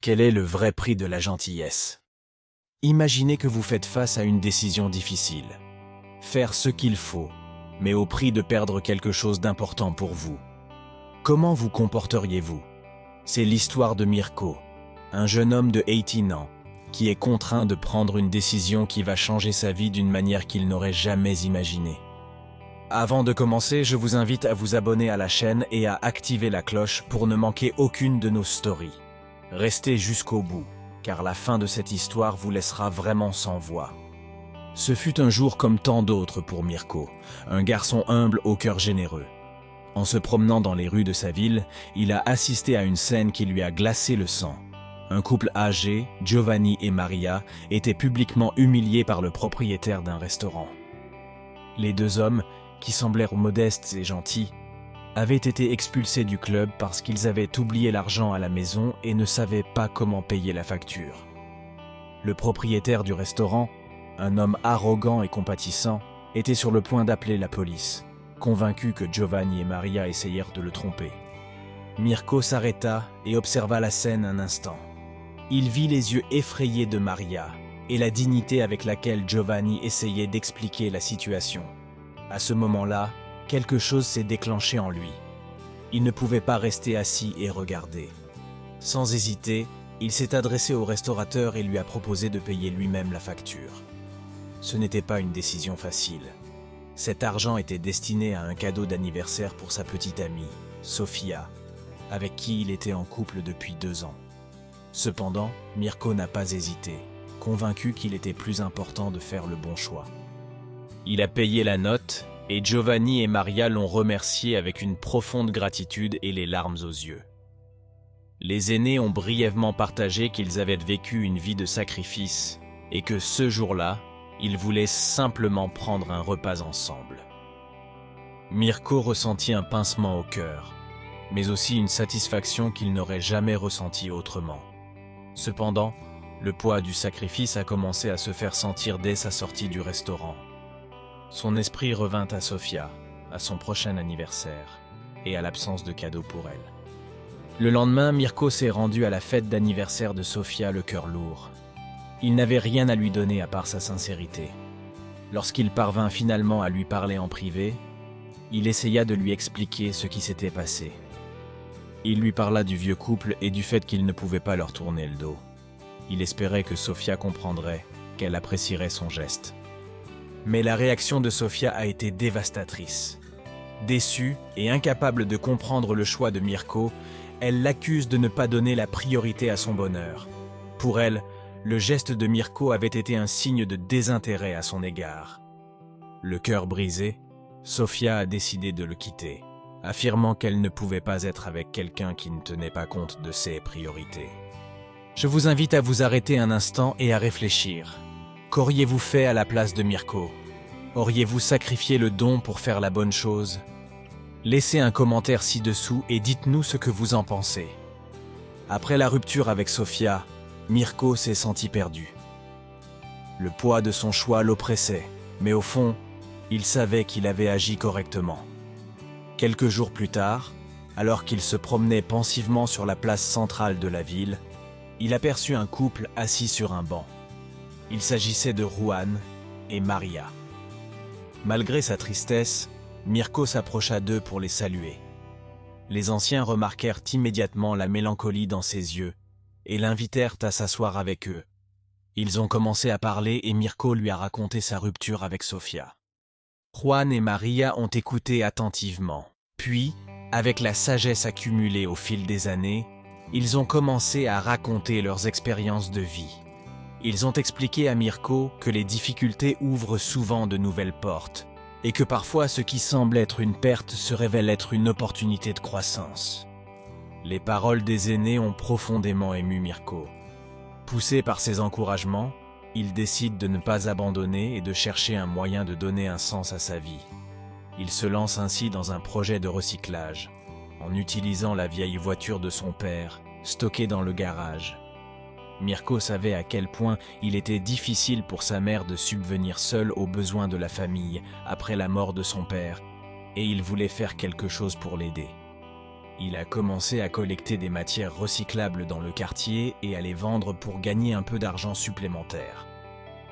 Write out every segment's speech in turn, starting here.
Quel est le vrai prix de la gentillesse? Imaginez que vous faites face à une décision difficile. Faire ce qu'il faut, mais au prix de perdre quelque chose d'important pour vous. Comment vous comporteriez-vous? C'est l'histoire de Mirko, un jeune homme de 18 ans, qui est contraint de prendre une décision qui va changer sa vie d'une manière qu'il n'aurait jamais imaginée. Avant de commencer, je vous invite à vous abonner à la chaîne et à activer la cloche pour ne manquer aucune de nos stories. Restez jusqu'au bout, car la fin de cette histoire vous laissera vraiment sans voix. Ce fut un jour comme tant d'autres pour Mirko, un garçon humble au cœur généreux. En se promenant dans les rues de sa ville, il a assisté à une scène qui lui a glacé le sang. Un couple âgé, Giovanni et Maria, étaient publiquement humiliés par le propriétaire d'un restaurant. Les deux hommes, qui semblèrent modestes et gentils, avaient été expulsés du club parce qu'ils avaient oublié l'argent à la maison et ne savaient pas comment payer la facture. Le propriétaire du restaurant, un homme arrogant et compatissant, était sur le point d'appeler la police, convaincu que Giovanni et Maria essayèrent de le tromper. Mirko s'arrêta et observa la scène un instant. Il vit les yeux effrayés de Maria et la dignité avec laquelle Giovanni essayait d'expliquer la situation. À ce moment-là, quelque chose s'est déclenché en lui. Il ne pouvait pas rester assis et regarder. Sans hésiter, il s'est adressé au restaurateur et lui a proposé de payer lui-même la facture. Ce n'était pas une décision facile. Cet argent était destiné à un cadeau d'anniversaire pour sa petite amie, Sofia, avec qui il était en couple depuis 2 ans. Cependant, Mirko n'a pas hésité, convaincu qu'il était plus important de faire le bon choix. Il a payé la note et Giovanni et Maria l'ont remercié avec une profonde gratitude et les larmes aux yeux. Les aînés ont brièvement partagé qu'ils avaient vécu une vie de sacrifice et que ce jour-là, ils voulaient simplement prendre un repas ensemble. Mirko ressentit un pincement au cœur, mais aussi une satisfaction qu'il n'aurait jamais ressentie autrement. Cependant, le poids du sacrifice a commencé à se faire sentir dès sa sortie du restaurant. Son esprit revint à Sofia, à son prochain anniversaire, et à l'absence de cadeaux pour elle. Le lendemain, Mirko s'est rendu à la fête d'anniversaire de Sofia le cœur lourd. Il n'avait rien à lui donner à part sa sincérité. Lorsqu'il parvint finalement à lui parler en privé, il essaya de lui expliquer ce qui s'était passé. Il lui parla du vieux couple et du fait qu'il ne pouvait pas leur tourner le dos. Il espérait que Sofia comprendrait, qu'elle apprécierait son geste. Mais la réaction de Sofia a été dévastatrice. Déçue et incapable de comprendre le choix de Mirko, elle l'accuse de ne pas donner la priorité à son bonheur. Pour elle, le geste de Mirko avait été un signe de désintérêt à son égard. Le cœur brisé, Sofia a décidé de le quitter, affirmant qu'elle ne pouvait pas être avec quelqu'un qui ne tenait pas compte de ses priorités. Je vous invite à vous arrêter un instant et à réfléchir. Qu'auriez-vous fait à la place de Mirko? Auriez-vous sacrifié le don pour faire la bonne chose? Laissez un commentaire ci-dessous et dites-nous ce que vous en pensez. Après la rupture avec Sofia, Mirko s'est senti perdu. Le poids de son choix l'oppressait, mais au fond, il savait qu'il avait agi correctement. Quelques jours plus tard, alors qu'il se promenait pensivement sur la place centrale de la ville, il aperçut un couple assis sur un banc. Il s'agissait de Juan et Maria. Malgré sa tristesse, Mirko s'approcha d'eux pour les saluer. Les anciens remarquèrent immédiatement la mélancolie dans ses yeux et l'invitèrent à s'asseoir avec eux. Ils ont commencé à parler et Mirko lui a raconté sa rupture avec Sofia. Juan et Maria ont écouté attentivement. Puis, avec la sagesse accumulée au fil des années, ils ont commencé à raconter leurs expériences de vie. Ils ont expliqué à Mirko que les difficultés ouvrent souvent de nouvelles portes et que parfois ce qui semble être une perte se révèle être une opportunité de croissance. Les paroles des aînés ont profondément ému Mirko. Poussé par ces encouragements, il décide de ne pas abandonner et de chercher un moyen de donner un sens à sa vie. Il se lance ainsi dans un projet de recyclage, en utilisant la vieille voiture de son père, stockée dans le garage. Mirko savait à quel point il était difficile pour sa mère de subvenir seule aux besoins de la famille après la mort de son père, et il voulait faire quelque chose pour l'aider. Il a commencé à collecter des matières recyclables dans le quartier et à les vendre pour gagner un peu d'argent supplémentaire.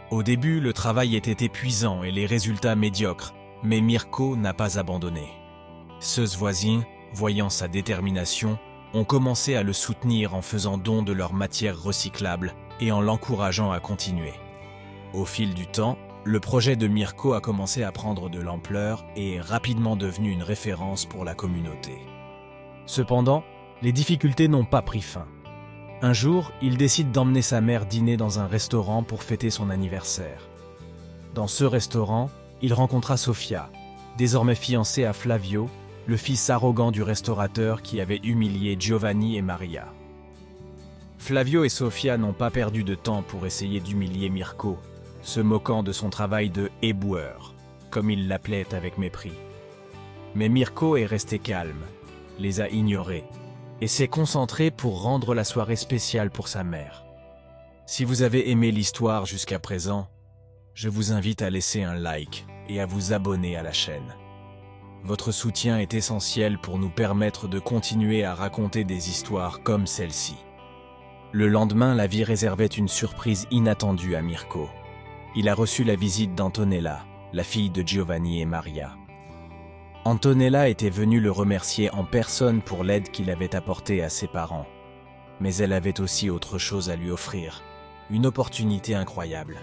Au début, le travail était épuisant et les résultats médiocres, mais Mirko n'a pas abandonné. Ceux voisins, voyant sa détermination, ont commencé à le soutenir en faisant don de leurs matières recyclables et en l'encourageant à continuer. Au fil du temps, le projet de Mirko a commencé à prendre de l'ampleur et est rapidement devenu une référence pour la communauté. Cependant, les difficultés n'ont pas pris fin. Un jour, il décide d'emmener sa mère dîner dans un restaurant pour fêter son anniversaire. Dans ce restaurant, il rencontra Sofia, désormais fiancée à Flavio, le fils arrogant du restaurateur qui avait humilié Giovanni et Maria. Flavio et Sofia n'ont pas perdu de temps pour essayer d'humilier Mirko, se moquant de son travail de éboueur, comme il l'appelait avec mépris. Mais Mirko est resté calme, les a ignorés, et s'est concentré pour rendre la soirée spéciale pour sa mère. Si vous avez aimé l'histoire jusqu'à présent, je vous invite à laisser un like et à vous abonner à la chaîne. Votre soutien est essentiel pour nous permettre de continuer à raconter des histoires comme celle-ci. Le lendemain, la vie réservait une surprise inattendue à Mirko. Il a reçu la visite d'Antonella, la fille de Giovanni et Maria. Antonella était venue le remercier en personne pour l'aide qu'il avait apportée à ses parents. Mais elle avait aussi autre chose à lui offrir, une opportunité incroyable.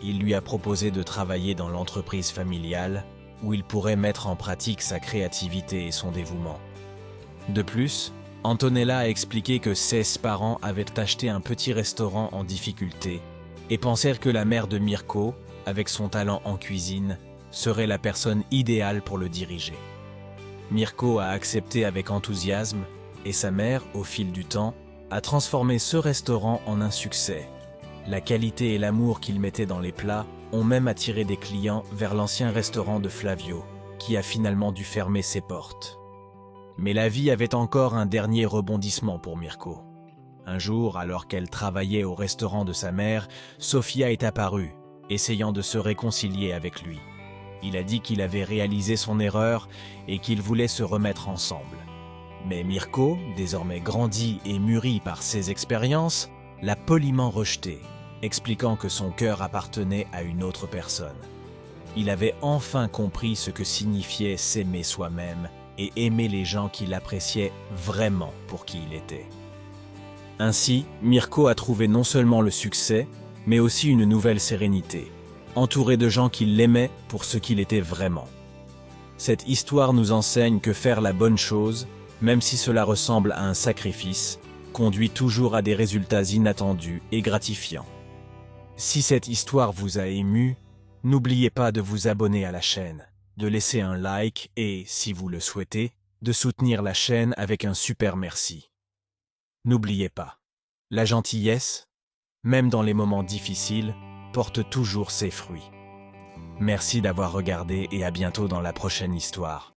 Il lui a proposé de travailler dans l'entreprise familiale, où il pourrait mettre en pratique sa créativité et son dévouement. De plus, Antonella a expliqué que ses parents avaient acheté un petit restaurant en difficulté et pensèrent que la mère de Mirko, avec son talent en cuisine, serait la personne idéale pour le diriger. Mirko a accepté avec enthousiasme et sa mère, au fil du temps, a transformé ce restaurant en un succès. La qualité et l'amour qu'il mettait dans les plats ont même attiré des clients vers l'ancien restaurant de Flavio, qui a finalement dû fermer ses portes. Mais la vie avait encore un dernier rebondissement pour Mirko. Un jour, alors qu'elle travaillait au restaurant de sa mère, Sofia est apparue, essayant de se réconcilier avec lui. Il a dit qu'il avait réalisé son erreur et qu'il voulait se remettre ensemble. Mais Mirko, désormais grandi et mûri par ses expériences, l'a poliment rejeté, expliquant que son cœur appartenait à une autre personne. Il avait enfin compris ce que signifiait s'aimer soi-même et aimer les gens qui l'appréciaient vraiment pour qui il était. Ainsi, Mirko a trouvé non seulement le succès, mais aussi une nouvelle sérénité, entouré de gens qui l'aimaient pour ce qu'il était vraiment. Cette histoire nous enseigne que faire la bonne chose, même si cela ressemble à un sacrifice, conduit toujours à des résultats inattendus et gratifiants. Si cette histoire vous a ému, n'oubliez pas de vous abonner à la chaîne, de laisser un like et, si vous le souhaitez, de soutenir la chaîne avec un super merci. N'oubliez pas, la gentillesse, même dans les moments difficiles, porte toujours ses fruits. Merci d'avoir regardé et à bientôt dans la prochaine histoire.